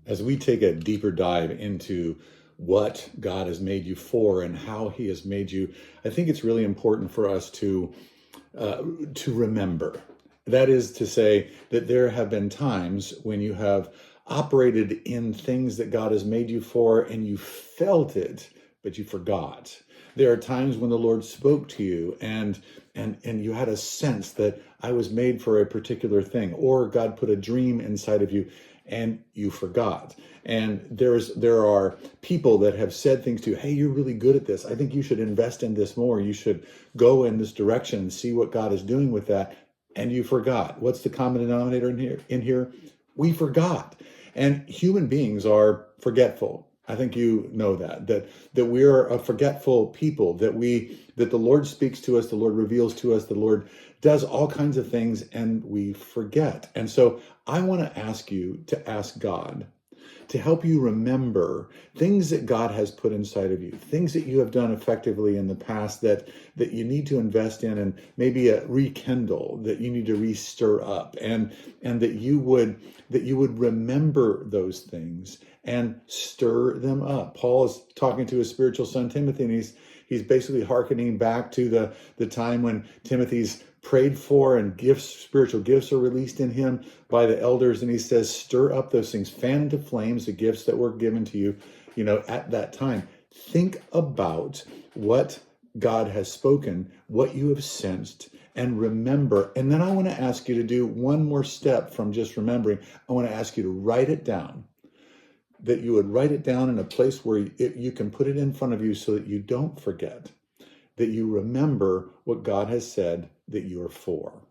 As we take a deeper dive into what God has made you for and how He has made you, I think it's really important for us to remember. That is to say that there have been times when you have operated in things that God has made you for and you felt it, but you forgot. There are times when the Lord spoke to you and you had a sense that I was made for a particular thing, or God put a dream inside of you and you forgot. And there are people that have said things to you, hey, you're really good at this. I think you should invest in this more. You should go in this direction and see what God is doing with that. And you forgot. What's the common denominator in here? We forgot. And human beings are forgetful. I think you know that we are a forgetful people, that the Lord speaks to us, the Lord reveals to us, the Lord does all kinds of things, and we forget. And so I want to ask you to ask God to help you remember things that God has put inside of you, things that you have done effectively in the past that you need to invest in and maybe rekindle, that you need to re-stir up, and that you would remember those things and stir them up. Paul is talking to his spiritual son Timothy, and he's basically hearkening back to the time when Timothy's prayed for and spiritual gifts are released in him by the elders. And he says, stir up those things, fan into flames the gifts that were given to you, at that time. Think about what God has spoken, what you have sensed, and remember. And then I want to ask you to do one more step from just remembering. I want to ask you to write it down, that you would write it down in a place where you can put it in front of you so that you don't forget, that you remember what God has said that you are for.